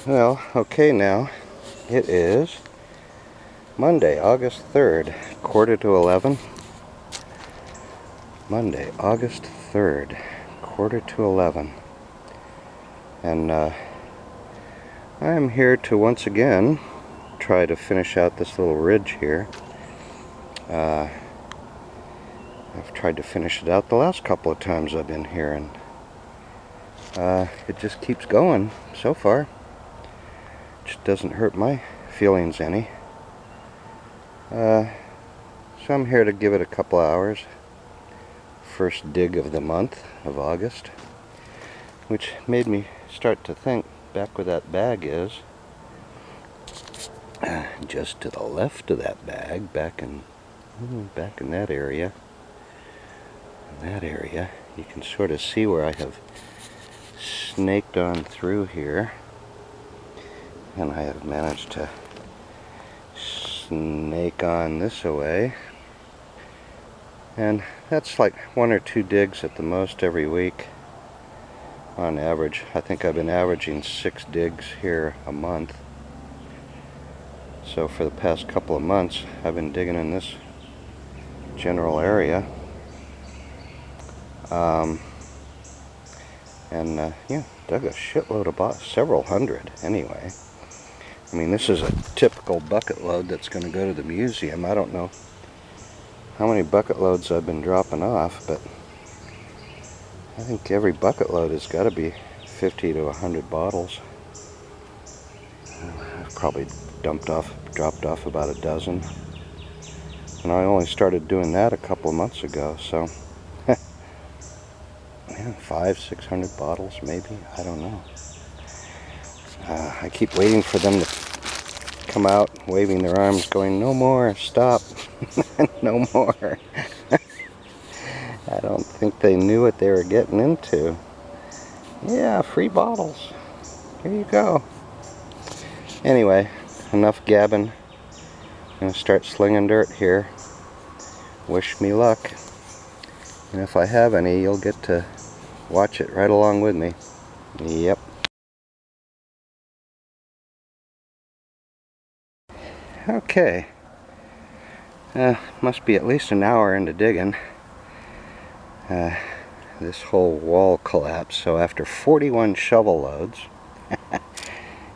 Well, okay now. It is Monday, August 3rd, quarter to 11. Monday, August 3rd, quarter to 11. And I'm here to once again try to finish out this little ridge here. I've tried to finish it out the last couple of times I've been here, and it just keeps going so far. Just doesn't hurt my feelings any. So I'm here to give it a couple hours. First dig of the month of August, which made me start to think back where that bag is. Just to the left of that bag, back in that area. In that area, you can sort of see where I have snaked on through here. And I have managed to snake on this away. And that's like 1 or 2 digs at the most every week on average. I think I've been averaging 6 digs here a month. So for the past couple of months, I've been digging in this general area. Yeah, dug a shitload of several hundred anyway. I mean, this is a typical bucket load that's going to go to the museum. I don't know how many bucket loads I've been dropping off, but I think every bucket load has got to be 50 to 100 bottles. I've probably dropped off about a dozen. And I only started doing that a couple of months ago, so yeah, 500-600 bottles maybe, I don't know. I keep waiting for them to come out, waving their arms, going, "No more, stop, no more." I don't think they knew what they were getting into. Yeah, free bottles. Here you go. Anyway, enough gabbing. I'm going to start slinging dirt here. Wish me luck. And if I have any, you'll get to watch it right along with me. Yep. Okay. Must be at least an hour into digging. This whole wall collapsed, so after 41 shovel loads,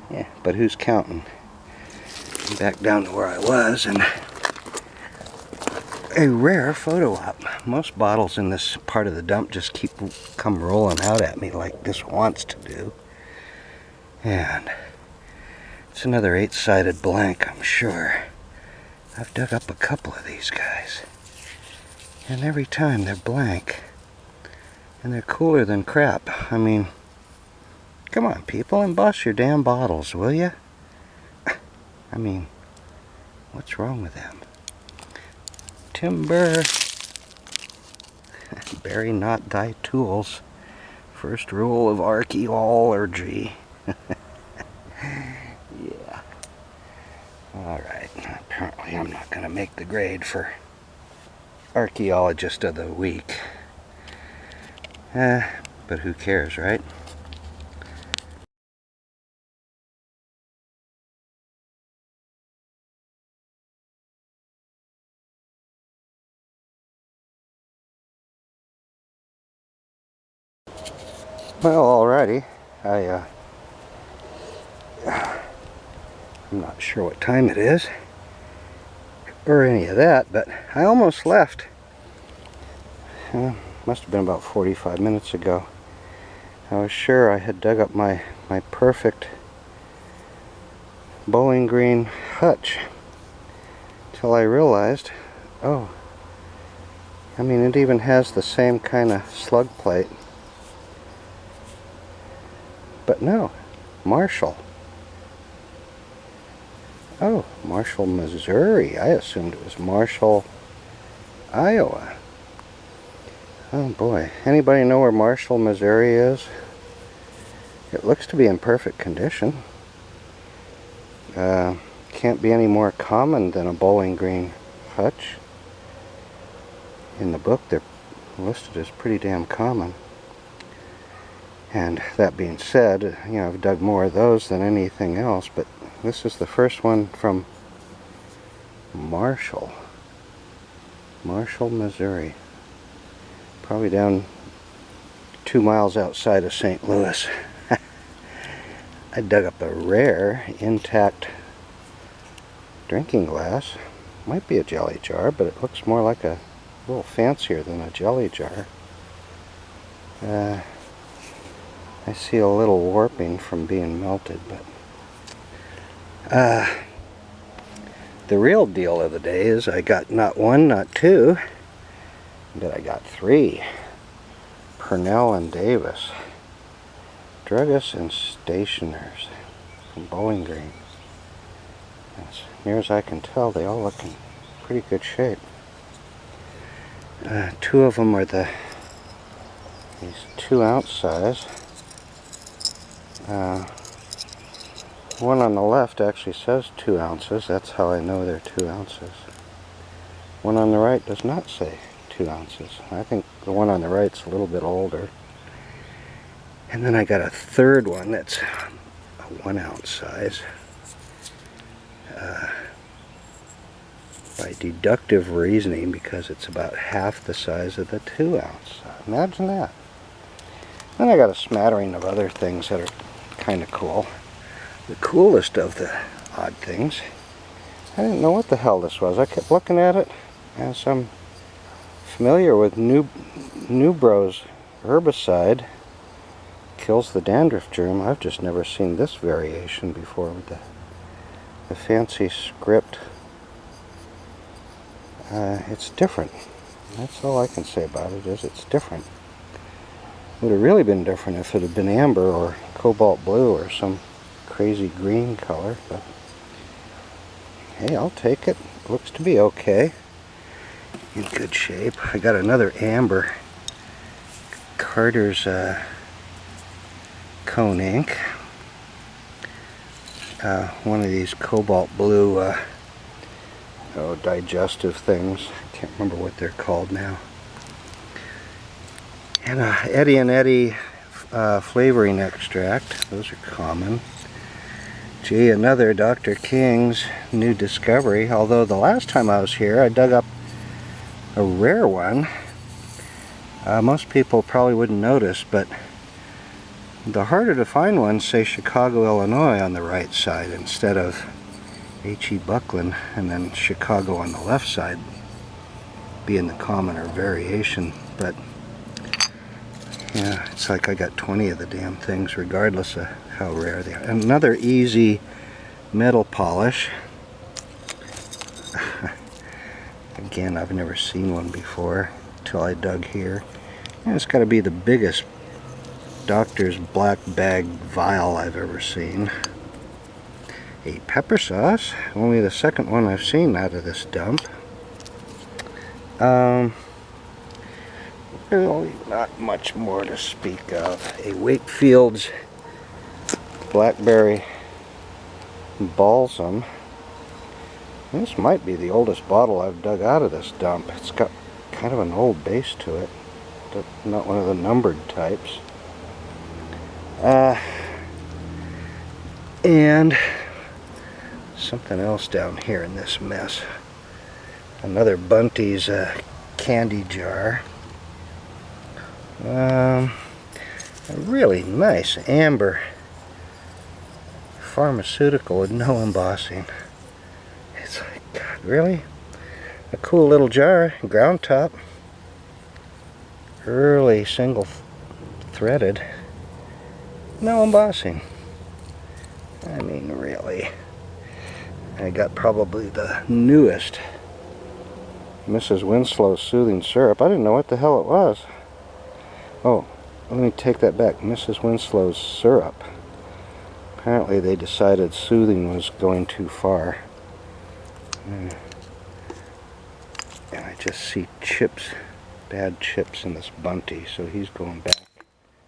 yeah, but who's counting? Back down to where I was, and a rare photo op. Most bottles in this part of the dump just come rolling out at me like this wants to do. And it's another 8-sided blank, I'm sure. I've dug up a couple of these guys, and every time they're blank. And they're cooler than crap. I mean, come on, people, emboss your damn bottles, will you? I mean, what's wrong with them? Timber. Bury not thy tools. First rule of archaeology. Yeah. Alright, apparently I'm not going to make the grade for Archaeologist of the Week. But who cares, right? Well, alrighty. I'm not sure what time it is, or any of that, but I almost left. Must have been about 45 minutes ago. I was sure I had dug up my perfect Bowling Green hutch, till I realized, oh, I mean, it even has the same kind of slug plate. But no, Marshall. Oh, Marshall, Missouri. I assumed it was Marshall, Iowa. Oh boy, anybody know where Marshall, Missouri is? It looks to be in perfect condition. Can't be any more common than a Bowling Green hutch. In the book, they're listed as pretty damn common. And that being said, you know, I've dug more of those than anything else, but this is the first one from Marshall, Missouri. Probably down 2 miles outside of St. Louis. I dug up a rare, intact drinking glass. Might be a jelly jar, but it looks more like a little fancier than a jelly jar. I see a little warping from being melted, but the real deal of the day is I got not one, not two, but I got three. Purnell and Davis, Druggists and Stationers from Bowling Green. As near as I can tell, they all look in pretty good shape. Two of them are these 2-ounce size. One on the left actually says 2 ounces. That's how I know they're 2 ounces. One on the right does not say 2 ounces. I think the one on the right's a little bit older. And then I got a third one that's a 1-ounce size. By deductive reasoning, because it's about half the size of the 2-ounce. Imagine that. Then I got a smattering of other things that are kind of cool. The coolest of the odd things, I didn't know what the hell this was. I kept looking at it, as I'm familiar with Nubro's herbicide. Kills the dandruff germ. I've just never seen this variation before with the fancy script. It's different. That's all I can say about it, is it's different. Would have really been different if it had been amber or cobalt blue or some crazy green color, but hey, I'll take it. Looks to be okay. In good shape. I got another amber, Carter's Cone Ink. One of these cobalt blue digestive things. I can't remember what they're called now. And Eddie and Eddie flavoring extract. Those are common. Gee, another Dr. King's new discovery. Although the last time I was here, I dug up a rare one. Most people probably wouldn't notice, but the harder to find ones say Chicago, Illinois on the right side instead of H.E. Buckland, and then Chicago on the left side being the commoner variation. But yeah, it's like I got 20 of the damn things regardless of how rare they are. Another easy metal polish. Again, I've never seen one before until I dug here. And it's got to be the biggest Doctor's black bag vial I've ever seen. A pepper sauce, only the second one I've seen out of this dump. Really not much more to speak of. A Wakefield's Blackberry Balsam. This might be the oldest bottle I've dug out of this dump. It's got kind of an old base to it. Not one of the numbered types. And something else down here in this mess. Another Bunty's candy jar. A really nice amber pharmaceutical with no embossing. It's like, God, really? A cool little jar, ground top. Early single threaded. No embossing. I mean, really. I got probably the newest Mrs. Winslow's Soothing Syrup. I didn't know what the hell it was. Oh, let me take that back. Mrs. Winslow's Syrup. Apparently they decided soothing was going too far. And I just see chips, bad chips in this Bunty, so he's going back.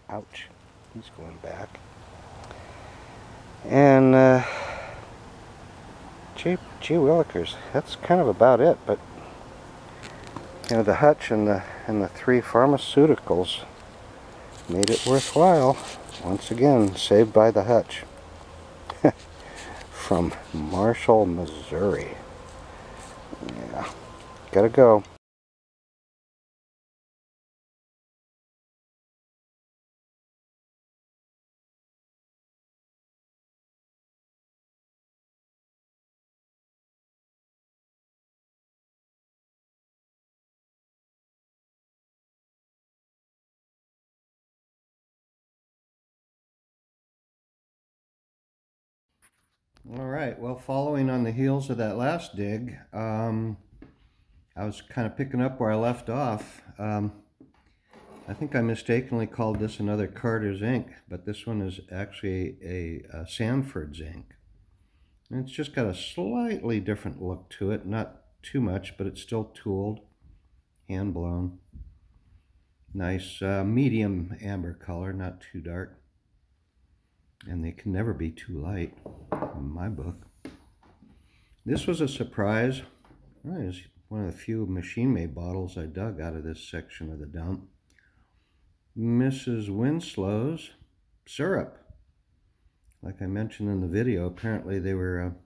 Ouch. He's going back. And gee willikers, that's kind of about it. But you know, the hutch and the three pharmaceuticals made it worthwhile. Once again, saved by the hutch. From Marshall, Missouri. Yeah, gotta go. All right, well, following on the heels of that last dig, I was kind of picking up where I left off. I think I mistakenly called this another Carter's ink, but this one is actually a Sanford's ink. And it's just got a slightly different look to it, not too much, but it's still tooled, hand blown. Nice medium amber color, not too dark. And they can never be too light in my book. This was a surprise. It's one of the few machine-made bottles I dug out of this section of the dump. Mrs. Winslow's syrup. Like I mentioned in the video, apparently they were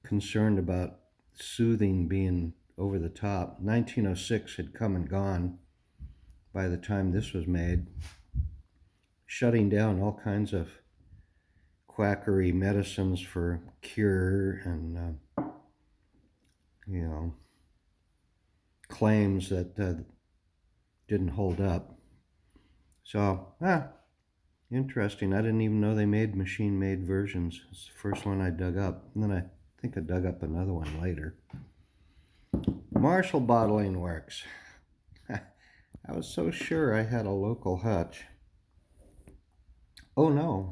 concerned about soothing being over the top. 1906 had come and gone by the time this was made, shutting down all kinds of quackery medicines for cure and claims that didn't hold up. So, interesting. I didn't even know they made machine-made versions. It's the first one I dug up. And then I think I dug up another one later. Marshall Bottling Works. I was so sure I had a local hutch. Oh no,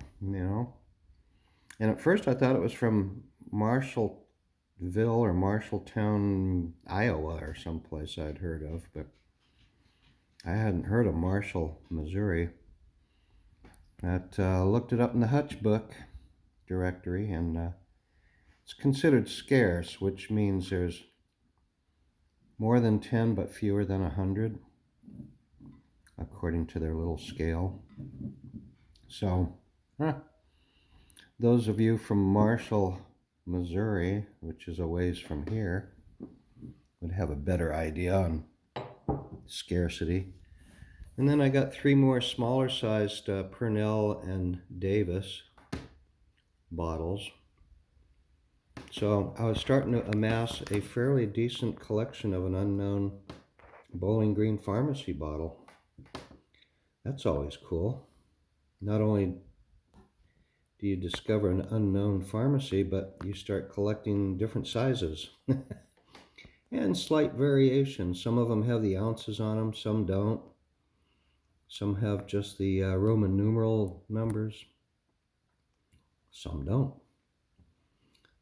And at first I thought it was from Marshallville or Marshalltown, Iowa or someplace I'd heard of, but I hadn't heard of Marshall, Missouri. Looked it up in the Hutch book directory, and it's considered scarce, which means there's more than 10 but fewer than 100, according to their little scale. So, those of you from Marshall, Missouri, which is a ways from here, would have a better idea on scarcity. And then I got 3 more smaller sized Purnell and Davis bottles. So I was starting to amass a fairly decent collection of an unknown Bowling Green Pharmacy bottle. That's always cool. Not only do you discover an unknown pharmacy, but you start collecting different sizes and slight variations. Some of them have the ounces on them, some don't. Some have just the Roman numeral numbers. Some don't.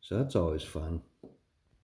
So that's always fun.